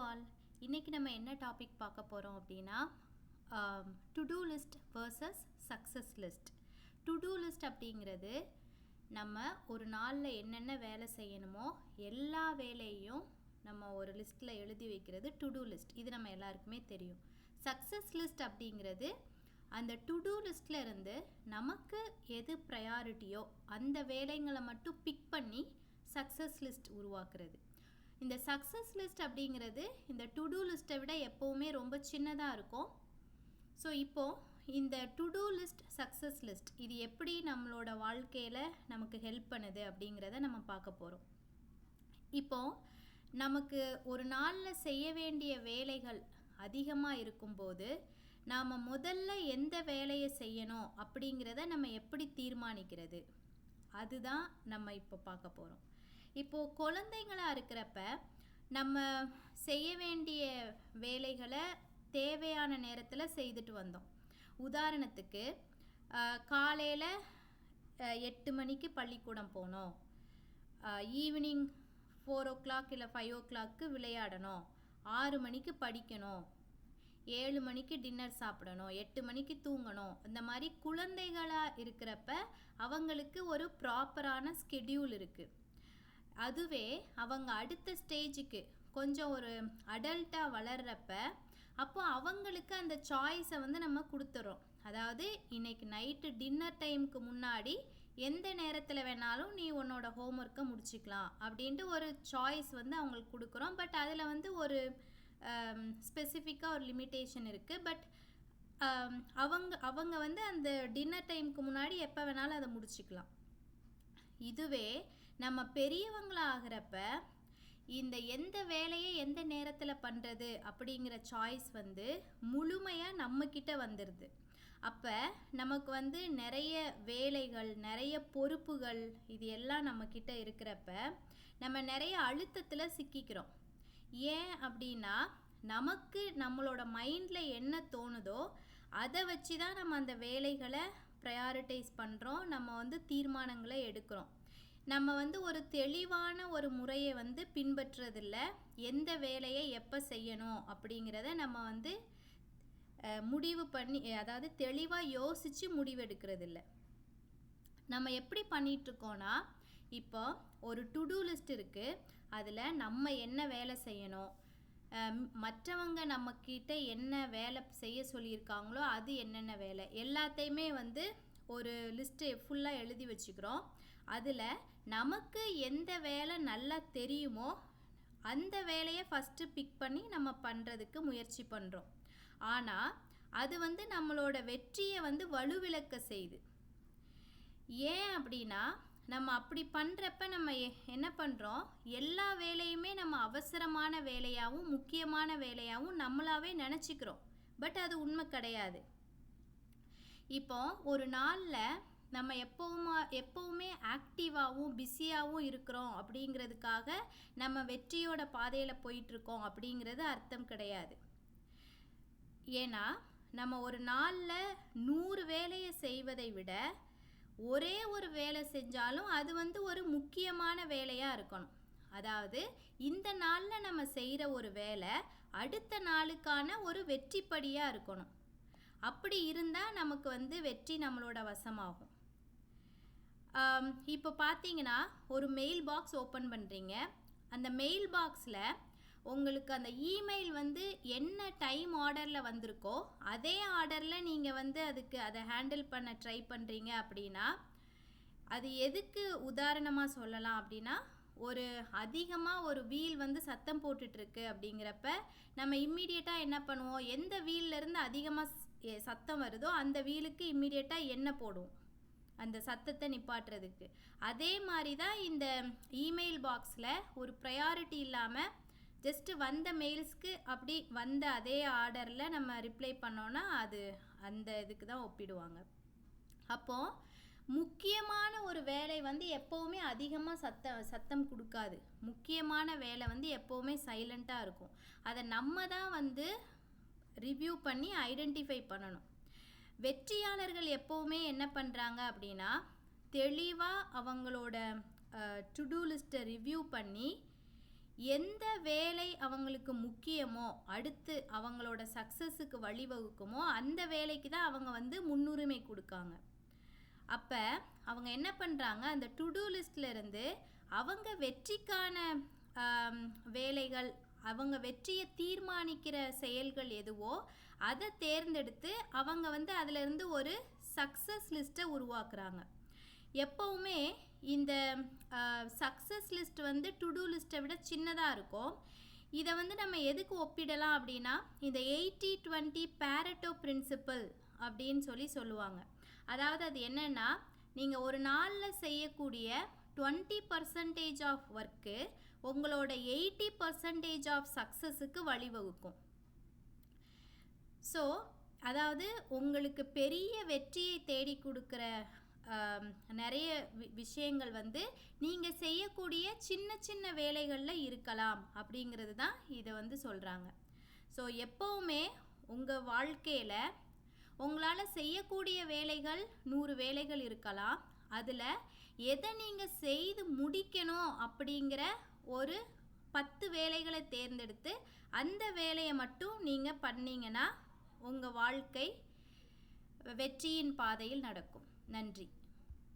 All. இன்றைக்கி நம்ம என்ன டாபிக் பார்க்க போகிறோம் அப்படின்னா to do list versus success list. To do list அப்படிங்கிறது நம்ம ஒரு நாளில் என்னென்ன வேலை செய்யணுமோ எல்லா வேலையும் நம்ம ஒரு லிஸ்ட்டில் எழுதி வைக்கிறது டு டூ லிஸ்ட். இது நம்ம எல்லாருக்குமே தெரியும். சக்ஸஸ் லிஸ்ட் அப்படிங்கிறது அந்த டு டூ லிஸ்ட்டில் இருந்து நமக்கு எது ப்ரையாரிட்டியோ அந்த வேலைங்களை மட்டும் பிக் பண்ணி சக்ஸஸ் லிஸ்ட் உருவாக்குறது. இந்த சக்ஸஸ் லிஸ்ட் அப்படிங்கிறது இந்த டு டூ லிஸ்ட்டை விட எப்போவுமே ரொம்ப சின்னதாக இருக்கும். ஸோ இப்போது இந்த to do list success list இது எப்படி நம்மளோட வாழ்க்கையில் நமக்கு ஹெல்ப் பண்ணுது அப்படிங்கிறத நம்ம பார்க்க போகிறோம். இப்போது நமக்கு ஒரு நாளில் செய்ய வேண்டிய வேலைகள் அதிகமாக இருக்கும்போது நாம் முதல்ல எந்த வேலையை செய்யணும் அப்படிங்கிறத நம்ம எப்படி தீர்மானிக்கிறது, அதுதான் நம்ம இப்போ பார்க்க போகிறோம். இப்போது குழந்தைங்களாக இருக்கிறப்ப நம்ம செய்ய வேண்டிய வேலைகளை தேவையான நேரத்தில் செய்துட்டு வந்தோம். உதாரணத்துக்கு காலையில் 8 மணிக்கு பள்ளிக்கூடம் போனோம், ஈவினிங் 4 o'clock இல்லை 5 o'clock விளையாடணும், 6 மணிக்கு படிக்கணும், 7 மணிக்கு டின்னர் சாப்பிடணும், 8 மணிக்கு தூங்கணும். இந்த மாதிரி குழந்தைகளாக இருக்கிறப்ப அவங்களுக்கு ஒரு ப்ராப்பரான ஸ்கெடியூல் இருக்குது. அதுவே அவங்க அடுத்த ஸ்டேஜுக்கு கொஞ்சம் ஒரு அடல்ட்டாக வளர்கிறப்ப அப்போ அவங்களுக்கு அந்த சாய்ஸை நம்ம கொடுத்துறோம். அதாவது இன்றைக்கி நைட்டு டின்னர் டைமுக்கு முன்னாடி எந்த நேரத்தில் வேணாலும் நீ உன்னோட ஹோம்ஒர்க்கை முடிச்சிக்கலாம் அப்படின்ட்டு ஒரு சாய்ஸ் அவங்களுக்கு கொடுக்குறோம். பட் அதில் ஒரு ஸ்பெசிஃபிக்காக ஒரு லிமிட்டேஷன் இருக்குது. பட் அவங்க அந்த டின்னர் டைமுக்கு முன்னாடி எப்போ வேணாலும் அதை முடிச்சிக்கலாம். இதுவே நம்ம பெரியவங்களாகிறப்ப இந்த எந்த வேலையை எந்த நேரத்தில் பண்ணுறது அப்படிங்கிற சாய்ஸ் முழுமையாக நம்மக்கிட்ட வந்துடுது. அப்போ நமக்கு நிறைய வேலைகள், நிறைய பொறுப்புகள் இது எல்லாம் நம்மக்கிட்ட இருக்கிறப்ப நம்ம நிறைய அழுத்தத்தில் சிக்கிக்கிறோம். ஏன் அப்படின்னா நமக்கு நம்மளோட மைண்டில் என்ன தோணுதோ அதை வச்சு தான் நம்ம அந்த வேலைகளை ப்ரையாரிட்டைஸ் பண்ணுறோம். நம்ம தீர்மானங்களை எடுக்கிறோம். நம்ம ஒரு தெளிவான ஒரு முறையை பின்பற்றுறதில்ல. எந்த வேலையை எப்போ செய்யணும் அப்படிங்கிறத நம்ம முடிவு பண்ணி, அதாவது தெளிவாக யோசித்து முடிவெடுக்கிறதில்ல. நம்ம எப்படி பண்ணிகிட்ருக்கோன்னா, இப்போ ஒரு டு டூ லிஸ்ட் இருக்குது, அதில் நம்ம என்ன வேலை செய்யணும், மற்றவங்க நம்மக்கிட்ட என்ன வேலை செய்ய சொல்லியிருக்காங்களோ அது என்னென்ன வேலை எல்லாத்தையுமே ஒரு லிஸ்ட்டு ஃபுல்லாக எழுதி வச்சுக்கிறோம். அதில் நமக்கு எந்த வேலை நல்லா தெரியுமோ அந்த வேலையை ஃபஸ்ட்டு பிக் பண்ணி நம்ம பண்ணுறதுக்கு முயற்சி பண்ணுறோம். ஆனால் அது நம்மளோட வெற்றியை வலுவிழக்க செய்யுது. ஏன் அப்படின்னா நம்ம அப்படி பண்ணுறப்ப நம்ம என்ன பண்ணுறோம், எல்லா வேலையுமே நம்ம அவசரமான வேலையாகவும் முக்கியமான வேலையாகவும் நம்மளாவே நினச்சிக்கிறோம். பட் அது உண்மை கிடையாது. இப்போ ஒரு நாளில் நம்ம எப்போவுமே ஆக்டிவாகவும் பிஸியாகவும் இருக்கிறோம் அப்படிங்கிறதுக்காக நம்ம வெற்றியோட பாதையில் போயிட்டுருக்கோம் அப்படிங்கிறது அர்த்தம் கிடையாது. ஏன்னா நம்ம ஒரு நாளில் 100 வேலையை செய்வதை விட ஒரே ஒரு வேலை செஞ்சாலும் அது ஒரு முக்கியமான வேலையாக இருக்கணும். அதாவது இந்த நாளில் நம்ம செய்கிற ஒரு வேலை அடுத்த நாளுக்கான ஒரு வெற்றிப்படியாக இருக்கணும். அப்படி இருந்தால் நமக்கு வெற்றி நம்மளோட வசமாகும். இப்போ பார்த்தீங்கன்னா ஒரு மெயில் பாக்ஸ் ஓப்பன் பண்ணுறீங்க. அந்த மெயில் பாக்ஸில் உங்களுக்கு அந்த இமெயில் என்ன டைம் ஆர்டரில் வந்திருக்கோ அதே ஆர்டரில் நீங்கள் அதுக்கு அதை ஹேண்டில் பண்ண ட்ரை பண்ணுறீங்க அப்படின்னா அது எதுக்கு உதாரணமாக சொல்லலாம் அப்படின்னா, ஒரு அதிகமாக ஒரு வீல் சத்தம் போட்டுட்ருக்கு அப்படிங்கிறப்ப நம்ம இம்மீடியட்டாக என்ன பண்ணுவோம், எந்த வீல்லேருந்து அதிகமாக சத்தம் வருதோ அந்த வீலுக்கு இம்மீடியட்டாக எண்ணெய் போடுவோம் அந்த சத்தத்தை நிப்பாட்டுறதுக்கு. அதே மாதிரி தான் இந்த இமெயில் பாக்ஸில் ஒரு ப்ரையாரிட்டி இல்லாமல் ஜஸ்ட்டு வந்த மெயில்ஸ்க்கு அப்படி வந்த அதே ஆர்டரில் நம்ம ரிப்ளை பண்ணோன்னா அது அந்த இதுக்கு தான் ஒப்பிடுவாங்க. அப்போது முக்கியமான ஒரு வேலை எப்போவுமே அதிகமாக சத்தம் கொடுக்காது. முக்கியமான வேலை எப்போவுமே சைலண்ட்டாக இருக்கும். அதை நம்ம தான் ரிவ்யூ பண்ணி ஐடென்டிஃபை பண்ணணும். வெற்றியாளர்கள் எப்போவுமே என்ன பண்ணுறாங்க அப்படின்னா, தெளிவாக அவங்களோட டு டூ லிஸ்ட்டை ரிவ்யூ பண்ணி எந்த வேலை அவங்களுக்கு முக்கியமோ, அடுத்து அவங்களோட சக்ஸஸுக்கு வழிவகுக்குமோ அந்த வேலைக்கு தான் அவங்க வந்து முன்னுரிமை கொடுக்காங்க. அப்போ அவங்க என்ன பண்ணுறாங்க, அந்த டு டூ லிஸ்ட்ல இருந்து அவங்க வெற்றிக்கான வேலைகள், அவங்க வெற்றியை தீர்மானிக்கிற செயல்கள் எதுவோ அதை தேர்ந்தெடுத்து அவங்க வந்து அதிலிருந்து ஒரு சக்ஸஸ் லிஸ்ட்டை உருவாக்குறாங்க. எப்போவுமே இந்த சக்ஸஸ் லிஸ்ட் வந்து டு டூ லிஸ்ட்டை விட சின்னதாக இருக்கும். இதை வந்து நம்ம எதுக்கு ஒப்பிடலாம் அப்படின்னா, இந்த 80-20 பேரட்டோ பிரின்சிபல் அப்படின்னு சொல்லுவாங்க. அதாவது அது என்னென்னா, நீங்கள் ஒரு நாளில் செய்யக்கூடிய 20% ஆஃப் ஒர்க்கு உங்களோட 80% ஆஃப் சக்ஸஸுக்கு வழிவகுக்கும். ஸோ அதாவது உங்களுக்கு பெரிய வெற்றியை தேடி கொடுக்குற நிறைய விஷயங்கள் வந்து நீங்கள் செய்யக்கூடிய சின்ன சின்ன வேலைகளில் இருக்கலாம் அப்படிங்கிறது தான் இதை வந்து சொல்கிறாங்க. ஸோ எப்போவுமே உங்கள் வாழ்க்கையில் உங்களால் செய்யக்கூடிய வேலைகள் 100 வேலைகள் இருக்கலாம். அதில் எதை நீங்கள் செய்து முடிக்கணும் அப்படிங்கிற ஒரு 10 வேலைகளை தேர்ந்தெடுத்து அந்த வேலையை மட்டும் நீங்கள் பண்ணீங்கன்னா உங்கள் வாழ்க்கை வெற்றியின் பாதையில் நடக்கும். நன்றி.